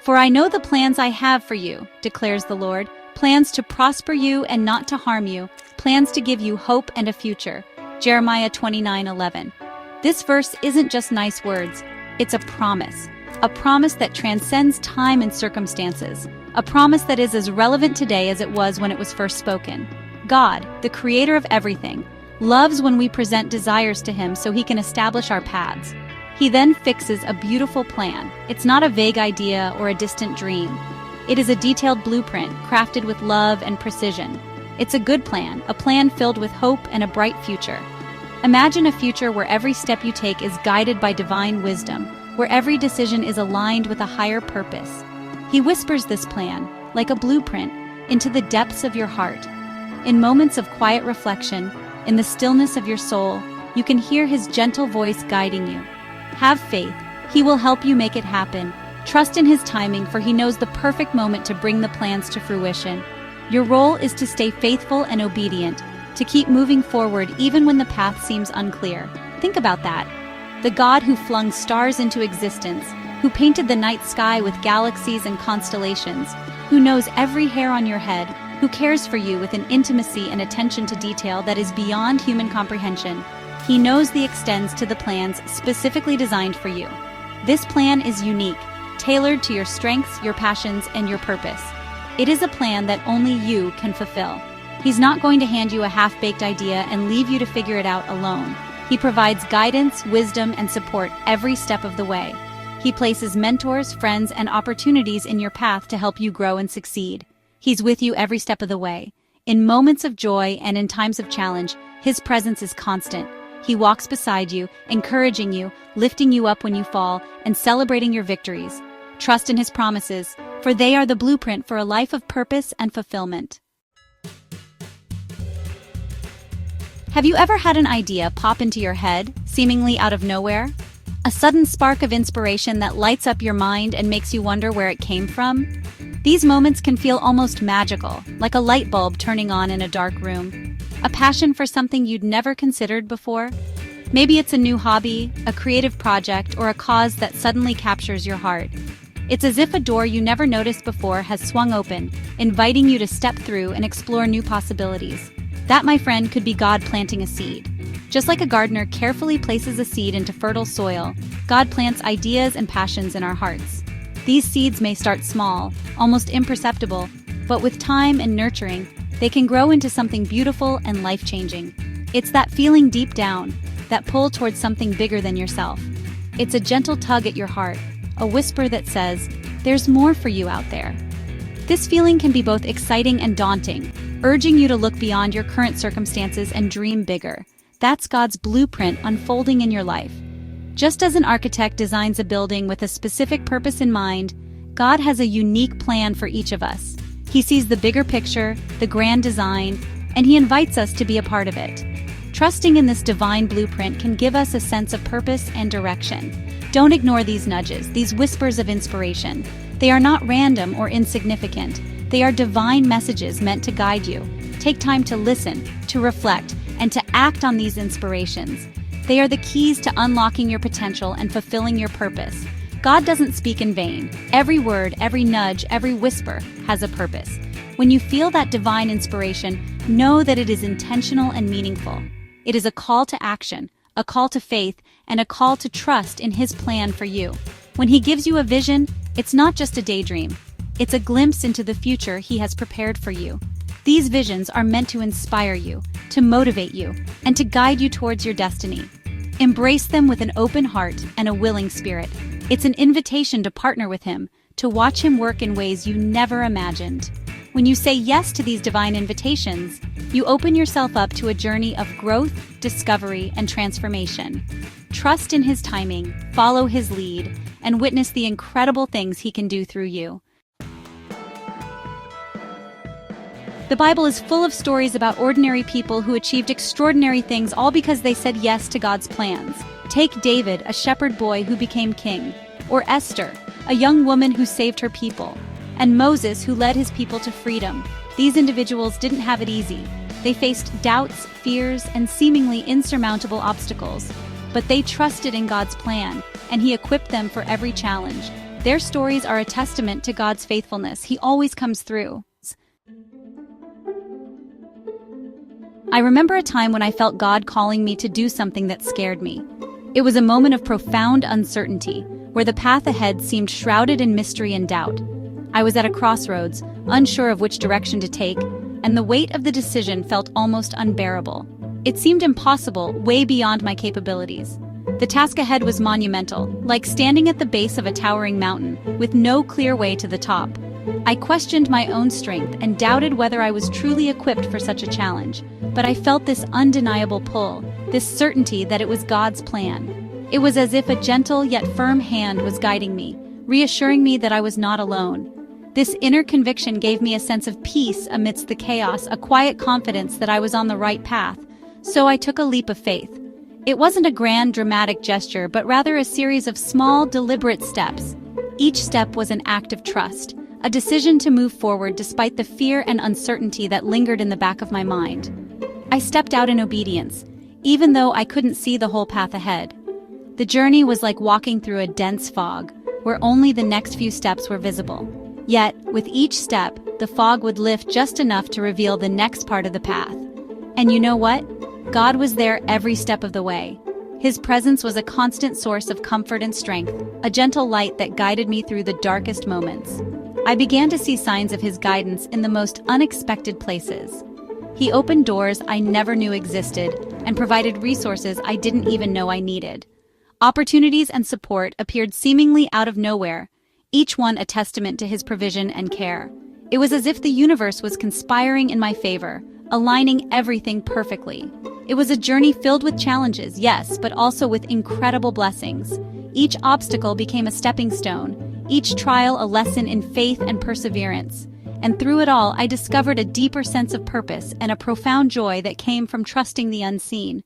For I know the plans I have for you, declares the Lord, plans to prosper you and not to harm you, plans to give you hope and a future. Jeremiah 29:11. This verse isn't just nice words, it's a promise that transcends time and circumstances, a promise that is as relevant today as it was when it was first spoken. God, the creator of everything, loves when we present desires to him so he can establish our paths. He then fixes a beautiful plan. It's not a vague idea or a distant dream. It is a detailed blueprint crafted with love and precision. It's a good plan, a plan filled with hope and a bright future. Imagine a future where every step you take is guided by divine wisdom, where every decision is aligned with a higher purpose. He whispers this plan, like a blueprint, into the depths of your heart. In moments of quiet reflection, in the stillness of your soul, you can hear his gentle voice guiding you. Have faith. He will help you make it happen. Trust in his timing, for he knows the perfect moment to bring the plans to fruition. Your role is to stay faithful and obedient, to keep moving forward even when the path seems unclear. Think about that. The God who flung stars into existence, who painted the night sky with galaxies and constellations, who knows every hair on your head, who cares for you with an intimacy and attention to detail that is beyond human comprehension. He knows the extends to the plans specifically designed for you. This plan is unique, tailored to your strengths, your passions, and your purpose. It is a plan that only you can fulfill. He's not going to hand you a half-baked idea and leave you to figure it out alone. He provides guidance, wisdom, and support every step of the way. He places mentors, friends, and opportunities in your path to help you grow and succeed. He's with you every step of the way. In moments of joy and in times of challenge, his presence is constant. He walks beside you, encouraging you, lifting you up when you fall, and celebrating your victories. Trust in his promises, for they are the blueprint for a life of purpose and fulfillment. Have you ever had an idea pop into your head, seemingly out of nowhere? A sudden spark of inspiration that lights up your mind and makes you wonder where it came from? These moments can feel almost magical, like a light bulb turning on in a dark room. A passion for something you'd never considered before? Maybe it's a new hobby, a creative project, or a cause that suddenly captures your heart. It's as if a door you never noticed before has swung open, inviting you to step through and explore new possibilities. That, my friend, could be God planting a seed. Just like a gardener carefully places a seed into fertile soil, God plants ideas and passions in our hearts. These seeds may start small, almost imperceptible, but with time and nurturing, they can grow into something beautiful and life-changing. It's that feeling deep down, that pull towards something bigger than yourself. It's a gentle tug at your heart, a whisper that says, "There's more for you out there." This feeling can be both exciting and daunting, urging you to look beyond your current circumstances and dream bigger. That's God's blueprint unfolding in your life. Just as an architect designs a building with a specific purpose in mind, God has a unique plan for each of us. He sees the bigger picture, the grand design, and he invites us to be a part of it. Trusting in this divine blueprint can give us a sense of purpose and direction. Don't ignore these nudges, these whispers of inspiration. They are not random or insignificant. They are divine messages meant to guide you. Take time to listen, to reflect, and to act on these inspirations. They are the keys to unlocking your potential and fulfilling your purpose. God doesn't speak in vain. Every word, every nudge, every whisper has a purpose. When you feel that divine inspiration, know that it is intentional and meaningful. It is a call to action, a call to faith, and a call to trust in his plan for you. When he gives you a vision, it's not just a daydream. It's a glimpse into the future he has prepared for you. These visions are meant to inspire you, to motivate you, and to guide you towards your destiny. Embrace them with an open heart and a willing spirit. It's an invitation to partner with him, to watch him work in ways you never imagined. When you say yes to these divine invitations, you open yourself up to a journey of growth, discovery, and transformation. Trust in his timing, follow his lead, and witness the incredible things he can do through you. The Bible is full of stories about ordinary people who achieved extraordinary things all because they said yes to God's plans. Take David, a shepherd boy who became king, or Esther, a young woman who saved her people, and Moses, who led his people to freedom. These individuals didn't have it easy. They faced doubts, fears, and seemingly insurmountable obstacles. But they trusted in God's plan, and he equipped them for every challenge. Their stories are a testament to God's faithfulness. He always comes through. I remember a time when I felt God calling me to do something that scared me. It was a moment of profound uncertainty, where the path ahead seemed shrouded in mystery and doubt. I was at a crossroads, unsure of which direction to take, and the weight of the decision felt almost unbearable. It seemed impossible, way beyond my capabilities. The task ahead was monumental, like standing at the base of a towering mountain, with no clear way to the top. I questioned my own strength and doubted whether I was truly equipped for such a challenge, but I felt this undeniable pull, this certainty that it was God's plan. It was as if a gentle yet firm hand was guiding me, reassuring me that I was not alone. This inner conviction gave me a sense of peace amidst the chaos, a quiet confidence that I was on the right path. So I took a leap of faith. It wasn't a grand, dramatic gesture, but rather a series of small, deliberate steps. Each step was an act of trust, a decision to move forward despite the fear and uncertainty that lingered in the back of my mind. I stepped out in obedience, even though I couldn't see the whole path ahead. The journey was like walking through a dense fog, where only the next few steps were visible. Yet, with each step, the fog would lift just enough to reveal the next part of the path. And you know what? God was there every step of the way. His presence was a constant source of comfort and strength, a gentle light that guided me through the darkest moments. I began to see signs of his guidance in the most unexpected places. He opened doors I never knew existed and provided resources I didn't even know I needed. Opportunities and support appeared seemingly out of nowhere, each one a testament to his provision and care. It was as if the universe was conspiring in my favor, aligning everything perfectly. It was a journey filled with challenges, yes, but also with incredible blessings. Each obstacle became a stepping stone, each trial a lesson in faith and perseverance. And through it all, I discovered a deeper sense of purpose and a profound joy that came from trusting the unseen.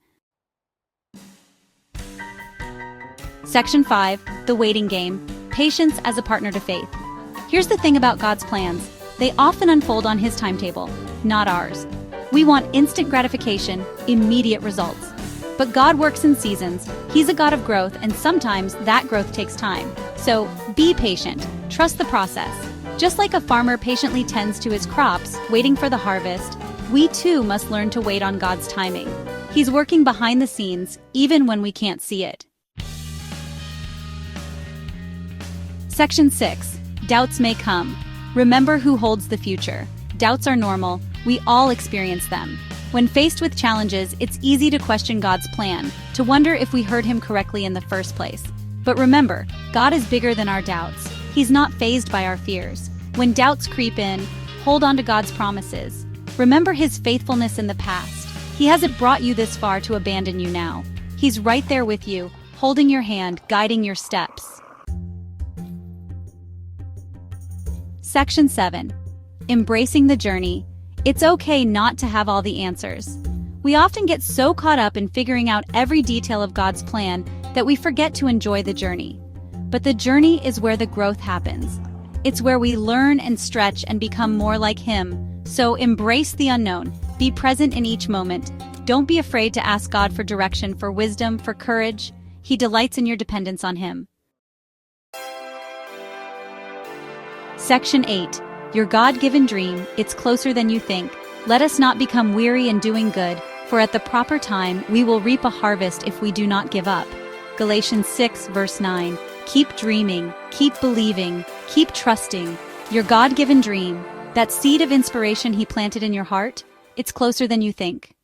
Section 5, The Waiting Game, Patience as a Partner to Faith. Here's the thing about God's plans. They often unfold on His timetable, not ours. We want instant gratification, immediate results. But God works in seasons. He's a God of growth, and sometimes that growth takes time. So be patient. Trust the process. Just like a farmer patiently tends to his crops, waiting for the harvest, we too must learn to wait on God's timing. He's working behind the scenes, even when we can't see it. Section 6. Doubts may come. Remember who holds the future. Doubts are normal. We all experience them. When faced with challenges, it's easy to question God's plan, to wonder if we heard Him correctly in the first place. But remember, God is bigger than our doubts. He's not fazed by our fears. When doubts creep in, hold on to God's promises. Remember His faithfulness in the past. He hasn't brought you this far to abandon you now. He's right there with you, holding your hand, guiding your steps. Section 7. Embracing the journey. It's okay not to have all the answers. We often get so caught up in figuring out every detail of God's plan that we forget to enjoy the journey. But the journey is where the growth happens. It's where we learn and stretch and become more like Him. So embrace the unknown. Be present in each moment. Don't be afraid to ask God for direction, for wisdom, for courage. He delights in your dependence on Him. Section 8. Your God-given dream, it's closer than you think. Let us not become weary in doing good, for at the proper time we will reap a harvest if we do not give up. Galatians 6, verse 9. Keep dreaming, keep believing, keep trusting. Your God-given dream, that seed of inspiration He planted in your heart, it's closer than you think.